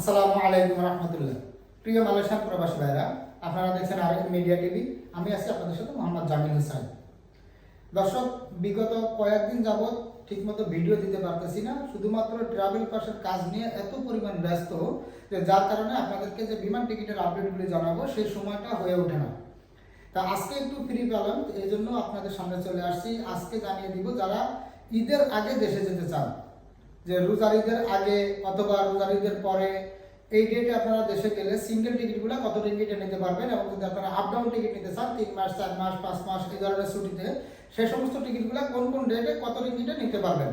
আসসালামু আলাইকুম রহমতুল্লাহ। প্রিয় মালয়েশিয়ান প্রবাসী ভাইরা, আপনারা দেখছেন আর মিডিয়া টিভি। আমি আছি আপনাদের সাথে মোহাম্মদ জামিল হোসেন। দর্শক, বিগত কয়েকদিন যাবৎ ঠিকমতো ভিডিও দিতে পারতেছি না, শুধুমাত্র ট্রাভেল পাসের কাজ নিয়ে এত পরিমাণ ব্যস্ত যে যার কারণে আপনাদেরকে যে বিমান টিকিটের আপডেটগুলি জানাবো সেই সময়টা হয়ে ওঠে না। তা আজকে একটু ফ্রি পেলাম, এই জন্য আপনাদের সামনে চলে আসছি। আজকে জানিয়ে দিব যারা ঈদের আগে দেশে যেতে চান, যে রোজার ঈদের আগে অথবা রোজার ঈদের পরে এই ডেটে আপনারা দেশে গেলে সিঙ্গেল টিকিটগুলো কত টিকিটে নিতে পারবেন, এবং যদি আপনারা আপ ডাউন টিকিট নিতে চান 3 মাস 4 মাস 5 মাস এই ধরনের ছুটিতে, সেই সমস্ত টিকিটগুলো কোন কোন ডেটে কত টিকিটে নিতে পারবেন।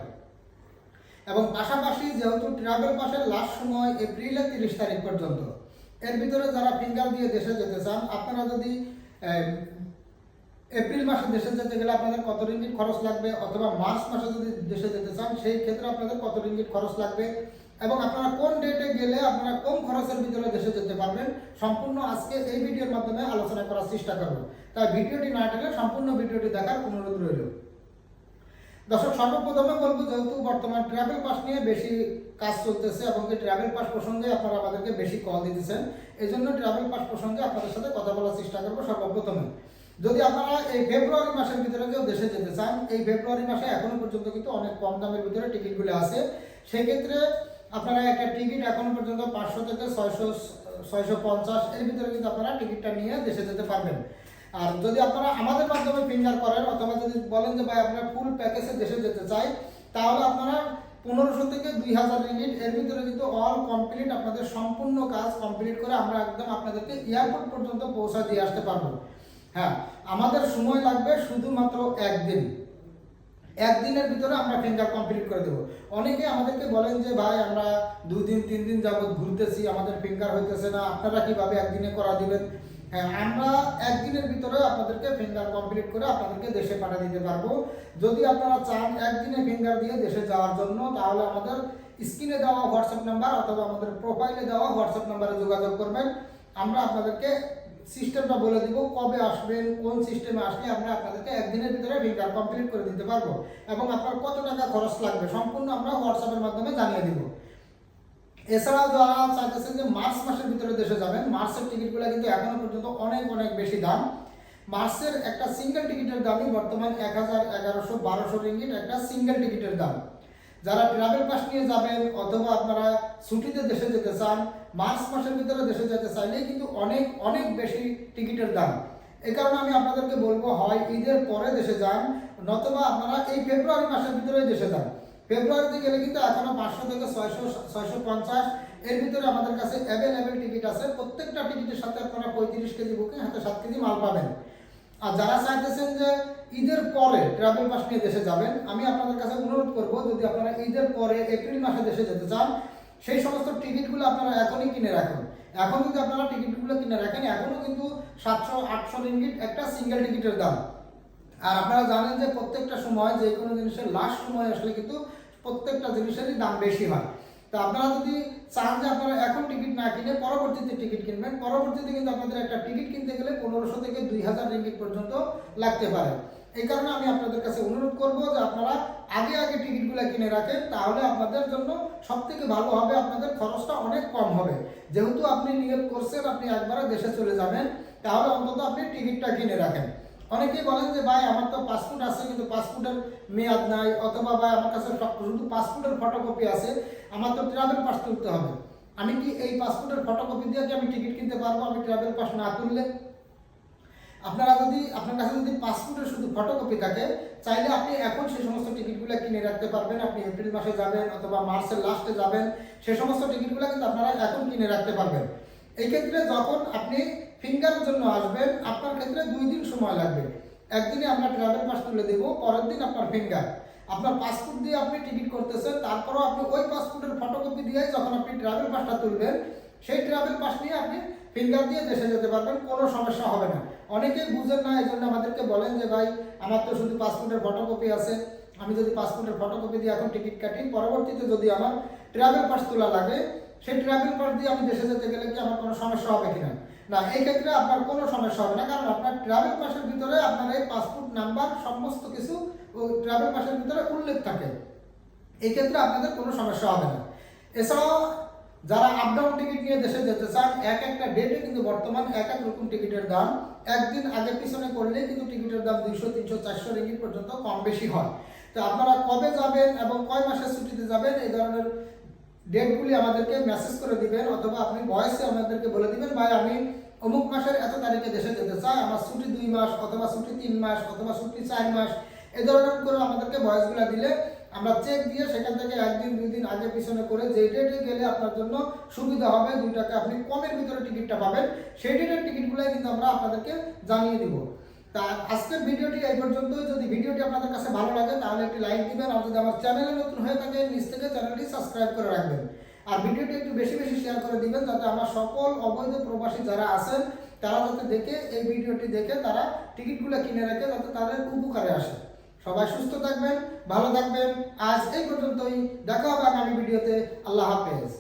এবং পাশাপাশি যেহেতু ট্রাভেল পাসের লাস্ট সময় এপ্রিলের 30 তারিখ পর্যন্ত, এর ভিতরে যারা ফিঙ্গার দিয়ে দেশে যেতে চান, আপনারা যদি এপ্রিল মাসে দেশে যেতে গেলে আপনাদের কত রিঙ্গিট খরচ লাগবে, অথবা মার্চ মাসে যদি দেশে যেতে চান সেই ক্ষেত্রে আপনাদের কত রিঙ্গিট খরচ লাগবে, এবং আপনারা কোন ডেটে গেলে আপনারা কম খরচের ভিতরে দেশে যেতে পারবেন, সম্পূর্ণ আজকে এই ভিডিওর মাধ্যমে আলোচনা করার চেষ্টা করব। তাই ভিডিওটি না টেনে সম্পূর্ণ ভিডিওটি দেখার অনুরোধ রইল। দর্শক, সর্বপ্রথমে বলবো, যেহেতু বর্তমান ট্রাভেল পাস নিয়ে বেশি কাজ চলতেছে এবং এই ট্রাভেল পাস প্রসঙ্গে আপনারা আমাদেরকে বেশি কল দিতেছেন, এই জন্য ট্রাভেল পাস প্রসঙ্গে আপনাদের সাথে কথা বলার চেষ্টা করবো। সর্বপ্রথমে যদি আপনারা এই ফেব্রুয়ারি মাসের ভিতরে কেউ দেশে যেতে চান, এই ফেব্রুয়ারি মাসে এখনো পর্যন্ত কিন্তু অনেক কম দামের ভিতরে টিকিটগুলো আছে। সেক্ষেত্রে আপনারা একটা টিকিট এখনো পর্যন্ত 500 থেকে 650 এর ভিতরে কিন্তু আপনারা টিকিটটা নিয়ে দেশে যেতে পারবেন। আর যদি আপনারা আমাদের মাধ্যমে ফিঙ্গার করেন, অথবা যদি বলেন যে ভাই আপনারা ফুল প্যাকেজে দেশে যেতে চাই, তাহলে আপনারা 1500 থেকে 2000 রিঙ্গিট এর ভিতরে কিন্তু অল কমপ্লিট আপনাদের সম্পূর্ণ কাজ কমপ্লিট করে আমরা একদম আপনাদেরকে এয়ারপোর্ট পর্যন্ত পৌঁছা দিয়ে আসতে পারবো। হ্যাঁ, আমাদের সময় লাগবে শুধুমাত্র একদিনের ভিতরে আমরা ফিঙ্গার কমপ্লিট করে দেবো। অনেকে আমাদেরকে বলেন যে ভাই আমরা 2 দিন 3 দিন যাবত ঘুরতেছি, আমাদের ফিঙ্গার হইতেছে না, আপনারা কিভাবে একদিনে করা দিবেন? হ্যাঁ, আমরা একদিনের ভিতরে আপনাদেরকে ফিঙ্গার কমপ্লিট করে আপনাদেরকে দেশে পাঠিয়ে দিতে পারবো। যদি আপনারা চান একদিনে ফিঙ্গার দিয়ে দেশে যাওয়ার জন্য, তাহলে আমাদের স্ক্রিনে দেওয়া হোয়াটসঅ্যাপ নাম্বার অথবা আমাদের প্রোফাইলে দেওয়া হোয়াটসঅ্যাপ নাম্বারে যোগাযোগ করবেন। আমরা আপনাদেরকে সিস্টেমটা বলে দিব, কবে আসবেন, কোন সিস্টেমে আসলে আমরা আপনাদেরকে একদিনের ভিতরে ফিঙ্গার কমপ্লিট করে দিতে পারবো, এবং আপনার কত টাকা খরচ লাগবে সম্পূর্ণ আমরা হোয়াটসঅ্যাপের মাধ্যমে জানিয়ে দিব। এছাড়াও যারা চাইতেছেন যে মার্চ মাসের ভিতরে দেশে যাবেন, মার্চের টিকিটগুলো কিন্তু এখনো পর্যন্ত অনেক বেশি দাম। মার্চের একটা সিঙ্গেল টিকিটের দামই বর্তমান 1000, 1100, 1200 রিঙ্গিট একটা সিঙ্গেল টিকিটের দাম। যারা ট্রাভেল পাস নিয়ে যাবেন অথবা আপনারা ছুটিতে দেশে যেতে চান, মার্চ মাসের ভিতরে দেশে যেতে চাইলে কিন্তু অনেক বেশি টিকিটের দাম। এই কারণে আমি আপনাদেরকে বলবো, হয় ঈদের পরে দেশে যান, নতুবা আপনারা এই ফেব্রুয়ারি মাসের ভিতরে দেশে যান। ফেব্রুয়ারিতে গেলে কিন্তু এখনো 500 থেকে 650 এর ভিতরে আমাদের কাছে অ্যাভেলেবেল টিকিট আছে। প্রত্যেকটা টিকিটের সাথে আপনারা 35 কেজি বুকিং, হাতে 7 কেজি মাল পাবেন। আর যারা চাইতেছেন যে ঈদের পরে ট্রাভেল পাস নিয়ে দেশে যাবেন, আমি আপনাদের কাছে অনুরোধ করব, যদি আপনারা ঈদের পরে এপ্রিল মাসে দেশে যেতে চান, সেই সমস্ত টিকিটগুলো আপনারা এখনই কিনে রাখুন। এখন যদি আপনারা টিকিটগুলো কিনে রাখেন, এখনো কিন্তু 700-800 রিঙ্গিট একটা সিঙ্গেল টিকিটের দাম। আর আপনারা জানেন যে প্রত্যেকটা সময় যে কোনো জিনিসের লাস্ট সময় আসলে কিন্তু প্রত্যেকটা জিনিসেরই দাম বেশি হয়। তো আপনারা যদি চান যে আপনারা এখন টিকিট না কিনে পরবর্তীতে টিকিট কিনবেন, পরবর্তীতে কিন্তু আপনাদের একটা টিকিট কিনতে গেলে 1500 থেকে 2000 রিঙ্গিট পর্যন্ত লাগতে পারে। এই কারণে আমি আপনাদের কাছে অনুরোধ করব যে আপনারা আগে টিকিটগুলো কিনে রাখেন, তাহলে আপনাদের জন্য সবথেকে ভালো হবে, আপনাদের খরচটা অনেক কম হবে। যেহেতু আপনি নিয়ত করছেন আপনি একবারে দেশে চলে যাবেন, তাহলে অন্তত আপনি টিকিটটা কিনে রাখেন। অনেকেই বলেন যে ভাই আমার তো পাসপোর্ট আছে কিন্তু পাসপোর্টের মেয়াদ নাই, অথবা ভাই আমার কাছে শুধু পাসপোর্টের ফটোকপি আছে, আমার তো ট্রাভেল পাস তুলতে হবে। আমি কি এই পাসপোর্টের ফটোকপি দিয়ে কি আমি টিকিট কিনতে পারবো আমি ট্রাভেল পাস না তুললে? আপনার কাছে যদি পাসপোর্টের শুধু ফটোকপি থাকে, চাইলে আপনি এখন সেই সমস্ত টিকিটগুলো কিনে রাখতে পারবেন। আপনি এপ্রিল মাসে যাবেন অথবা মার্চের লাস্টে যাবেন, সেই সমস্ত টিকিটগুলো কিন্তু আপনারা এখন কিনে রাখতে পারবেন। এই ক্ষেত্রে যখন আপনি ফিঙ্গারের জন্য আসবেন, আপনার ক্ষেত্রে 2 দিন সময় লাগবে। একদিনে আমরা ট্রাভেল পাস তুলে দেবো, পরের দিন আপনার ফিঙ্গার। আপনার পাসপোর্ট দিয়ে আপনি টিকিট করতেছেন, তারপরও আপনি ওই পাসপোর্টের ফটোকপি দিয়ে যখন আপনি ট্রাভেল পাসটা তুলবেন, সেই ট্রাভেল পাস নিয়ে আপনি ফিঙ্গার দিয়ে দেশে যেতে পারবেন, কোনো সমস্যা হবে না। অনেকেই বুঝেন না, এই জন্য আমাদেরকে বলেন যে ভাই আমার তো শুধু পাসপোর্টের ফটোকপি আছে, আমি যদি পাসপোর্টের ফটোকপি দিয়ে এখন টিকিট কাটি, পরবর্তীতে যদি আমার ট্রাভেল পাস তোলা লাগে, সেই ট্রাভেল পাস দিয়ে আমি দেশে যেতে গেলে কি আমার কোনো সমস্যা হবে কিনা? না, এই ক্ষেত্রে আপনার কোনো সমস্যা হবে না, কারণ আপনার ট্রাভেল পাসের ভিতরে আপনার এই পাসপোর্ট নাম্বার সমস্ত কিছু ওই ট্রাভেল পাসের ভিতরে উল্লেখ থাকে। এই ক্ষেত্রে আপনাদের কোনো সমস্যা হবে না। এছাড়াও যারা আপ ডাউন টিকিট নিয়ে দেশে যেতে চান, এক একটা ডেটে কিন্তু বর্তমান এক এক রকম টিকিটের দাম, একদিন আগে পিছনে করলে কিন্তু টিকিটের দাম 200, 300, 400 রিঙ্গিট পর্যন্ত কম বেশি হয়। তো আপনারা কবে যাবেন এবং কয় মাসের ছুটিতে যাবেন এই ধরনের ডেটগুলি আমাদেরকে মেসেজ করে দিবেন, অথবা আপনি ভয়েসে আমাদেরকে বলে দিবেন, ভাই আমি অমুক মাসের এত তারিখে দেশে যেতে চাই, আমার ছুটি 2 মাস অথবা ছুটি 3 মাস অথবা ছুটি 4 মাস, এই ধরনের করে আমাদেরকে ভয়েসগুলো দিলে আমরা চেক দিয়ে সেখান থেকে একদিন 2 দিন আগে পিছনে করে যে ডেটে গেলে আপনার জন্য সুবিধা হবে, 2 টাকা আপনি কমের ভিতরে টিকিটটা পাবেন, সেই ডেটের টিকিটগুলোই কিন্তু আমরা আপনাদেরকে জানিয়ে দিব। তা আজকের ভিডিওটি এই পর্যন্তই। যদি ভিডিওটি আপনাদের কাছে ভালো লাগে তাহলে একটি লাইক দিবেন, আর যদি আমার চ্যানেলে নতুন হয়ে থাকে নিচ থেকে চ্যানেলটি সাবস্ক্রাইব করে রাখবেন, আর ভিডিওটি একটু বেশি বেশি শেয়ার করে দিবেন, যাতে আমার সকল অবৈধ প্রবাসী যারা আছেন তারা যাতে দেখে, এই ভিডিওটি দেখে তারা টিকিটগুলো কিনে রাখে, যাতে তাদের উপকারে আসে। সবাই সুস্থ থাকবেন, ভালো থাকবেন। আজ এই পর্যন্তই, দেখা হবে আগামী ভিডিওতে। আল্লাহ হাফেজ।